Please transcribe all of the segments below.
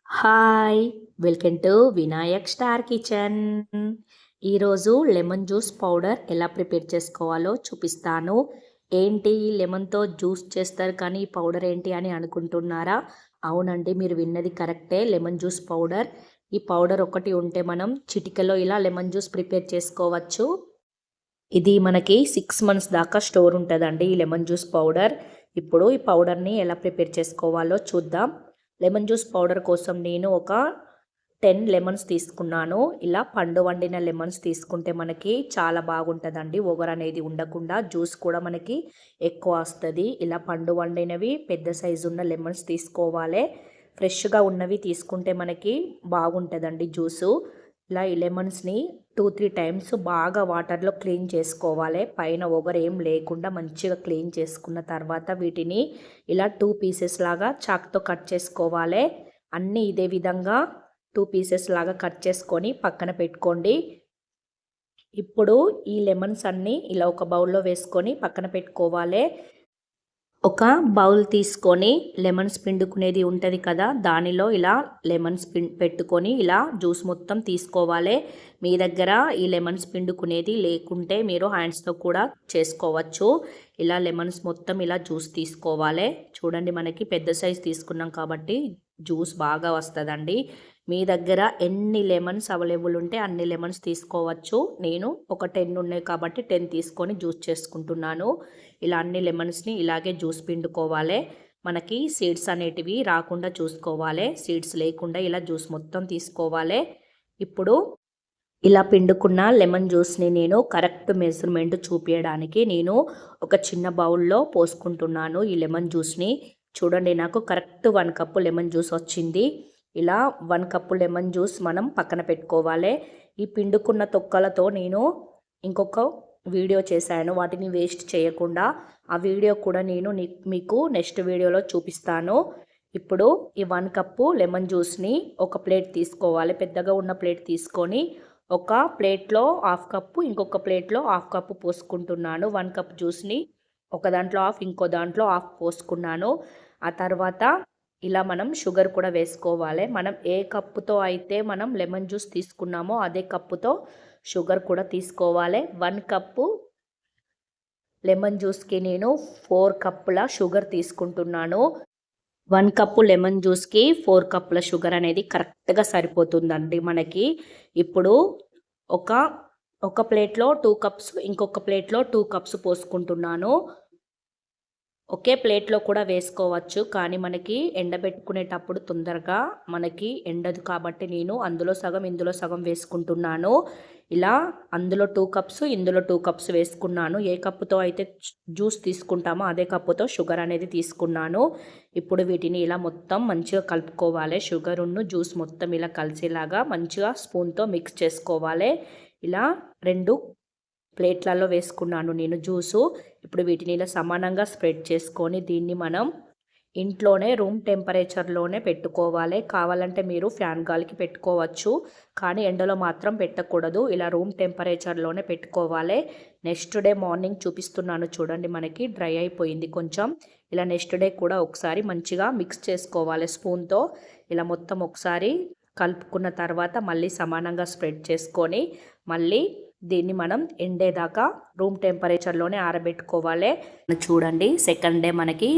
Hi! Welcome to Vinayak star kitchen. ఈరోజు lemon juice powder ఎలా prepare చేసుకోవాలో చూపిస్తాను. ఏంటి లెమన్‌తో జ్యూస్ చేస్తారు కానీ ఈ పౌడర్ ఏంటి అని అనుకుంటున్నారా? అవునండి, మీరు విన్నది కరెక్టే. Lemon juice powder. ఈ పౌడర్ ఒకటి ఉంటే మనం చిటికెలో ఇలా లెమన్ జ్యూస్ ప్రిపేర్ చేసుకోవచ్చు. ఇది మనకి 6 మంత్స్ దాకా స్టోర్ ఉంటుందండి ఈ లెమన్ జ్యూస్ పౌడర్. ఇప్పుడు ఈ పౌడర్ని ఎలా ప్రిపేర్ చేసుకోవాలో చూద్దాం. లెమన్ జ్యూస్ పౌడర్ కోసం నేను ఒక 10 లెమన్స్ తీసుకున్నాను. ఇలా పండు వండిన లెమన్స్ తీసుకుంటే మనకి చాలా బాగుంటుందండి. ఒగరు అనేది ఉండకుండా జ్యూస్ కూడా మనకి ఎక్కువ వస్తుంది. ఇలా పండు వండినవి పెద్ద సైజు ఉన్న లెమన్స్ తీసుకోవాలి. ఫ్రెష్గా ఉన్నవి తీసుకుంటే మనకి బాగుంటుందండి జ్యూసు. ఇలా ఈ లెమన్స్ని 2-3 టైమ్స్ బాగా వాటర్లో క్లీన్ చేసుకోవాలి. పైన ఒగరు ఏం లేకుండా మంచిగా క్లీన్ చేసుకున్న తర్వాత వీటిని ఇలా 2 పీసెస్ లాగా చాక్తో కట్ చేసుకోవాలి. అన్నీ ఇదే విధంగా 2 పీసెస్ లాగా కట్ చేసుకొని పక్కన పెట్టుకోండి. ఇప్పుడు ఈ లెమన్స్ అన్నీ ఇలా ఒక బౌల్లో వేసుకొని పక్కన పెట్టుకోవాలి. ఒక బౌల్ తీసుకొని లెమన్స్ పిండుకునేది ఉంటుంది కదా, దానిలో ఇలా లెమన్స్ పెట్టుకొని ఇలా జ్యూస్ మొత్తం తీసుకోవాలి. మీ దగ్గర ఈ లెమన్స్ పిండుకునేది లేకుంటే మీరు హ్యాండ్స్తో కూడా చేసుకోవచ్చు. ఇలా లెమన్స్ మొత్తం ఇలా జ్యూస్ తీసుకోవాలి. చూడండి, మనకి పెద్ద సైజ్ తీసుకున్నాం కాబట్టి జ్యూస్ బాగా వస్తుందండి. మీ దగ్గర ఎన్ని లెమన్స్ అవైలబుల్ ఉంటే అన్ని లెమన్స్ తీసుకోవచ్చు. నేను ఒక 10 ఉన్నాయి కాబట్టి 10 తీసుకొని జ్యూస్ చేసుకుంటున్నాను. ఇలా అన్ని లెమన్స్ని ఇలాగే జ్యూస్ పిండుకోవాలి. మనకి సీడ్స్ అనేటివి రాకుండా చూసుకోవాలి. సీడ్స్ లేకుండా ఇలా జ్యూస్ మొత్తం తీసుకోవాలి. ఇప్పుడు ఇలా పిండుకున్న లెమన్ జ్యూస్ని నేను కరెక్ట్ మెజర్మెంట్ చూపించడానికి నేను ఒక చిన్న బౌల్లో పోసుకుంటున్నాను ఈ లెమన్ జ్యూస్ని. చూడండి, నాకు కరెక్ట్ 1 కప్పు లెమన్ జ్యూస్ వచ్చింది. ఇలా 1 కప్పు లెమన్ జ్యూస్ మనం పక్కన పెట్టుకోవాలి. ఈ పిండుకున్న తొక్కలతో నేను ఇంకొక వీడియో చేశాను, వాటిని వేస్ట్ చేయకుండా. ఆ వీడియో కూడా నేను మీకు నెక్స్ట్ వీడియోలో చూపిస్తాను. ఇప్పుడు ఈ 1 కప్పు లెమన్ జ్యూస్ని ఒక ప్లేట్ తీసుకోవాలి. పెద్దగా ఉన్న ప్లేట్ తీసుకొని ఒక ప్లేట్లో 1/2 కప్పు, ఇంకొక ప్లేట్లో 1/2 కప్పు పోసుకుంటున్నాను. 1 కప్ జ్యూస్ని ఒక దాంట్లో 1/2, ఇంకో దాంట్లో 1/2 పోసుకున్నాను. ఆ తర్వాత ఇలా మనం షుగర్ కూడా వేసుకోవాలి. మనం ఏ కప్పుతో అయితే మనం లెమన్ జ్యూస్ తీసుకున్నామో అదే కప్పుతో షుగర్ కూడా తీసుకోవాలి. 1 కప్పు లెమన్ జ్యూస్కి నేను 4 కప్పుల షుగర్ తీసుకుంటున్నాను. 1 కప్పు లెమన్ జ్యూస్కి 4 కప్పుల షుగర్ అనేది కరెక్ట్గా సరిపోతుందండి మనకి. ఇప్పుడు ఒక ప్లేట్లో 2 కప్స్, ఇంకొక ప్లేట్లో 2 కప్స్ పోసుకుంటున్నాను. ఒకే ప్లేట్లో కూడా వేసుకోవచ్చు, కానీ మనకి ఎండబెట్టుకునేటప్పుడు తొందరగా మనకి ఎండదు కాబట్టి నేను అందులో సగం ఇందులో సగం వేసుకుంటున్నాను. ఇలా అందులో 2 కప్స్, ఇందులో 2 కప్స్ వేసుకున్నాను. ఏ కప్పుతో అయితే జ్యూస్ తీసుకుంటామో అదే కప్పుతో షుగర్ అనేది తీసుకున్నాను. ఇప్పుడు వీటిని ఇలా మొత్తం మంచిగా కలుపుకోవాలి. షుగరును జ్యూస్ మొత్తం ఇలా కలిసేలాగా మంచిగా స్పూన్తో మిక్స్ చేసుకోవాలి. ఇలా 2 ప్లేట్లలో వేసుకున్నాను నేను జ్యూసు. ఇప్పుడు వీటిని ఇలా సమానంగా స్ప్రెడ్ చేసుకొని దీన్ని మనం ఇంట్లోనే రూమ్ టెంపరేచర్లోనే పెట్టుకోవాలి. కావాలంటే మీరు ఫ్యాన్ గాలికి పెట్టుకోవచ్చు, కానీ ఎండలో మాత్రం పెట్టకూడదు. ఇలా రూమ్ టెంపరేచర్లోనే పెట్టుకోవాలి. నెక్స్ట్ డే మార్నింగ్ చూపిస్తున్నాను చూడండి, మనకి డ్రై అయిపోయింది కొంచెం. ఇలా నెక్స్ట్ డే కూడా ఒకసారి మంచిగా మిక్స్ చేసుకోవాలి స్పూన్తో. ఇలా మొత్తం ఒకసారి కలుపుకున్న తర్వాత మళ్ళీ సమానంగా స్ప్రెడ్ చేసుకొని మళ్ళీ దీన్ని మనం ఎండేదాకా రూమ్ టెంపరేచర్లోనే ఆరబెట్టుకోవాలి. చూడండి, సెకండ్ డే మనకి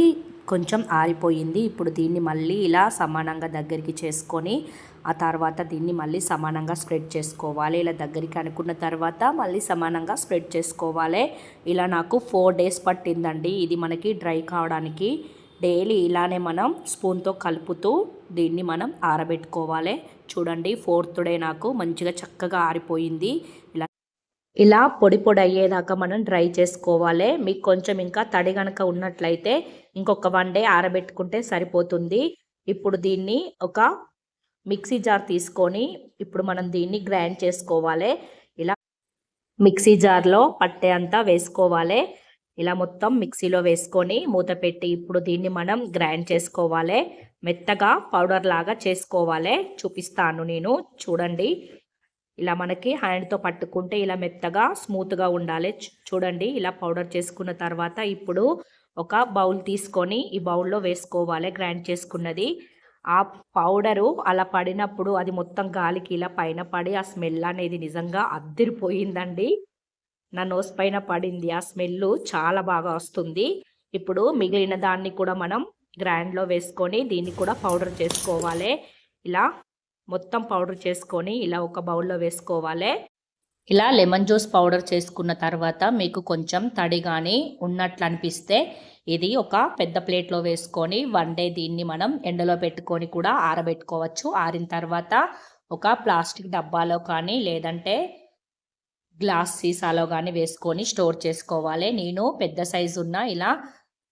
కొంచెం ఆరిపోయింది. ఇప్పుడు దీన్ని మళ్ళీ ఇలా సమానంగా దగ్గరికి చేసుకొని ఆ తర్వాత దీన్ని మళ్ళీ సమానంగా స్ప్రెడ్ చేసుకోవాలి. ఇలా దగ్గరికి అనుకున్న తర్వాత మళ్ళీ సమానంగా స్ప్రెడ్ చేసుకోవాలి. ఇలా నాకు 4 డేస్ పట్టిందండి ఇది మనకి డ్రై కావడానికి. డైలీ ఇలానే మనం స్పూన్తో కలుపుతూ దీన్ని మనం ఆరబెట్టుకోవాలి. చూడండి, 4th డే నాకు మంచిగా చక్కగా ఆరిపోయింది. ఇలా పొడి పొడి అయ్యేదాకా మనం డ్రై చేసుకోవాలి. మీకు కొంచెం ఇంకా తడి కనుక ఉన్నట్లయితే ఇంకొక 1 డే ఆరబెట్టుకుంటే సరిపోతుంది. ఇప్పుడు దీన్ని ఒక మిక్సీ జార్ తీసుకొని ఇప్పుడు మనం దీన్ని గ్రైండ్ చేసుకోవాలి. ఇలా మిక్సీ జార్లో పట్టే అంతా వేసుకోవాలి. ఇలా మొత్తం మిక్సీలో వేసుకొని మూత పెట్టి ఇప్పుడు దీన్ని మనం గ్రైండ్ చేసుకోవాలి. మెత్తగా పౌడర్ లాగా చేసుకోవాలి. చూపిస్తాను నేను, చూడండి. ఇలా మనకి హ్యాండ్తో పట్టుకుంటే ఇలా మెత్తగా స్మూత్గా ఉండాలి. చూడండి, ఇలా పౌడర్ చేసుకున్న తర్వాత ఇప్పుడు ఒక బౌల్ తీసుకొని ఈ బౌల్లో వేసుకోవాలి గ్రైండ్ చేసుకున్నది. ఆ పౌడరు అలా పడినప్పుడు అది మొత్తం గాలికి ఇలా పైన పడి ఆ స్మెల్ అనేది నిజంగా అద్దిరిపోయిందండి. నా నోస్ పైన పడింది. ఆ స్మెల్లు చాలా బాగా వస్తుంది. ఇప్పుడు మిగిలిన దాన్ని కూడా మనం గ్రైండ్‌లో వేసుకొని దీన్ని కూడా పౌడర్ చేసుకోవాలే. ఇలా మొత్తం పౌడర్ చేసుకొని ఇలా ఒక బౌల్‌లో వేసుకోవాలే. ఇలా లెమన్ జ్యూస్ పౌడర్ చేసుకున్న తర్వాత మీకు కొంచెం తడి గానీ ఉన్నట్లు అనిపిస్తే ఇది ఒక పెద్ద ప్లేట్‌లో వేసుకొని వన్ డే దీన్ని మనం ఎండలో పెట్టుకొని కూడా ఆరబెట్టుకోవచ్చు. ఆరిన తర్వాత ఒక ప్లాస్టిక్ డబ్బాలో కానీ లేదంటే గ్లాస్ సీసాలో గానీ వేసుకొని స్టోర్ చేసుకోవాలి. నేను పెద్ద సైజు ఉన్న ఇలా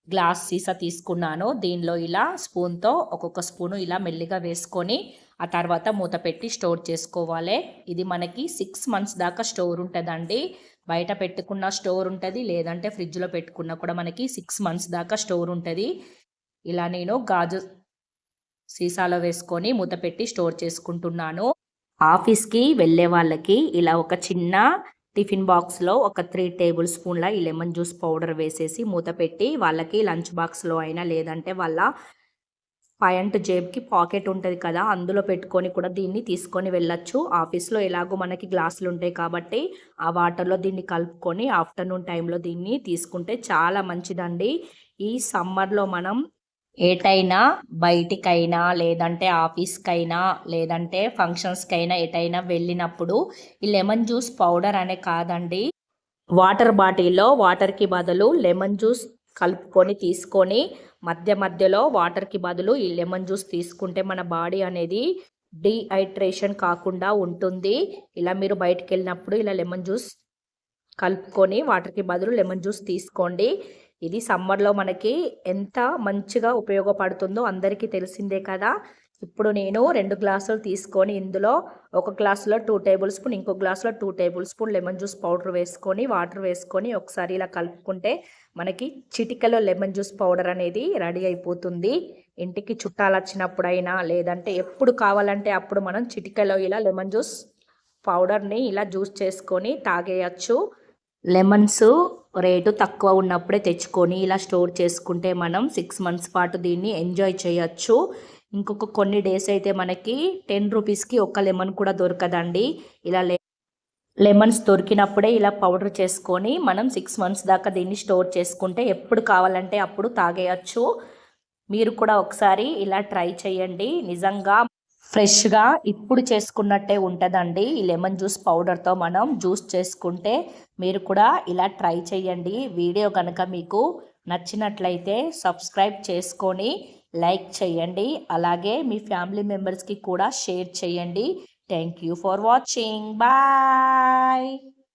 గ్లాస్ సీసా తీసుకున్నాను. దీనిలో ఇలా స్పూన్‌తో ఒక్కొక్క స్పూను ఇలా మెల్లిగా వేసుకొని ఆ తర్వాత మూత పెట్టి స్టోర్ చేసుకోవాలి. ఇది మనకి 6 మంత్స్ దాకా స్టోర్ ఉంటదండి. బయట పెట్టుకున్న స్టోర్ ఉంటది. లేదంటే ఫ్రిడ్జ్‌లో పెట్టుకున్నా కూడా మనకి 6 మంత్స్ దాకా స్టోర్ ఉంటది. ఇలా నేను గాజు సీసాలో వేసుకొని మూత పెట్టి స్టోర్ చేసుకుంటున్నాను. ఆఫీస్‌కి వెళ్ళే వాళ్ళకి ఇలా ఒక చిన్న టిఫిన్ బాక్స్‌లో ఒక 3 టేబుల్ స్పూన్ల ఈ లెమన్ జ్యూస్ పౌడర్ వేసేసి మూత పెట్టి వాళ్ళకి లంచ్ బాక్స్‌లో అయినా లేదంటే వాళ్ళ ప్యాంట్ జేబుకి పాకెట్ ఉంటది కదా! అందులో పెట్టుకొని కూడా దీన్ని తీసుకొని వెళ్ళొచ్చు. ఆఫీస్‌లో ఎలాగో మనకి గ్లాసులు ఉంటాయి కాబట్టి ఆ వాటర్‌లో దీన్ని కలుపుకొని ఆఫ్టర్‌నూన్ టైంలో దీన్ని తీసుకుంటే చాలా మంచిదండి. ఈ సమ్మర్‌లో మనం ఎటైనా బయటికైనా లేదంటే ఆఫీస్‌కైనా లేదంటే ఫంక్షన్స్‌కైనా ఎటైనా వెళ్ళినప్పుడు ఈ లెమన్ జ్యూస్ పౌడర్ అనే కాదండి. వాటర్ బాటిల్‌లో వాటర్‌కి బదులు లెమన్ జ్యూస్ కలుపుకొని తీసుకొని మధ్య మధ్యలో వాటర్‌కి బదులు ఈ లెమన్ జ్యూస్ తీసుకుంటే మన బాడీ అనేది డీహైడ్రేషన్ కాకుండా ఉంటుంది. ఇలా మీరు బయటికెళ్ళినప్పుడు ఇలా లెమన్ జ్యూస్ కలుపుకొని వాటర్‌కి బదులు లెమన్ జ్యూస్ తీసుకోండి. ఇది సమ్మర్‌లో మనకి ఎంత మంచిగా ఉపయోగపడుతుందో అందరికీ తెలిసిందే కదా! ఇప్పుడు నేను 2 గ్లాసులు తీసుకొని ఇందులో ఒక గ్లాసులో 2 టేబుల్ స్పూన్ ఇంకో గ్లాసులో 2 table spoon lemon juice powder వేసుకొని వాటర్ వేసుకొని ఒకసారి ఇలా కలుపుకుంటే మనకి చిటికెలో లెమన్ జ్యూస్ పౌడర్ అనేది రెడీ అయిపోతుంది. ఇంటికి చుట్టాలొచ్చినప్పుడైనా లేదంటే ఎప్పుడు కావాలంటే అప్పుడు మనం చిటికెలో ఇలా లెమన్ జ్యూస్ పౌడర్‌ని ఇలా జ్యూస్ చేసుకొని తాగేయచ్చు. లెమన్స్ రేటు తక్కువ ఉన్నప్పుడే తెచ్చుకొని ఇలా స్టోర్ చేసుకుంటే మనం 6 మంత్స్ పాటు దీన్ని ఎంజాయ్ చేయొచ్చు. ఇంకొక కొన్ని డేస్ అయితే మనకి 10 రూపీస్‌కి ఒక్క లెమన్ కూడా దొరకదండి. ఇలా లెమన్స్ దొరికినప్పుడే ఇలా పౌడర్ చేసుకొని మనం 6 మంత్స్ దాకా దీన్ని స్టోర్ చేసుకుంటే ఎప్పుడు కావాలంటే అప్పుడు తాగేయచ్చు. మీరు కూడా ఒకసారి ఇలా ట్రై చేయండి. నిజంగా ఫ్రెష్‌గా ఇప్పుడు చేసుకున్నట్టే ఉంటదండి. ఈ లెమన్ జ్యూస్ పౌడర్‌తో మనం జ్యూస్ చేసుకుంటే మీరు కూడా ఇలా ట్రై చేయండి. వీడియో గనక మీకు నచ్చినట్లయితే సబ్స్క్రైబ్ చేసుకొని లైక్ చేయండి. అలాగే మీ ఫ్యామిలీ మెంబర్స్‌కి కూడా షేర్ చేయండి. Thank you for watching. Bye.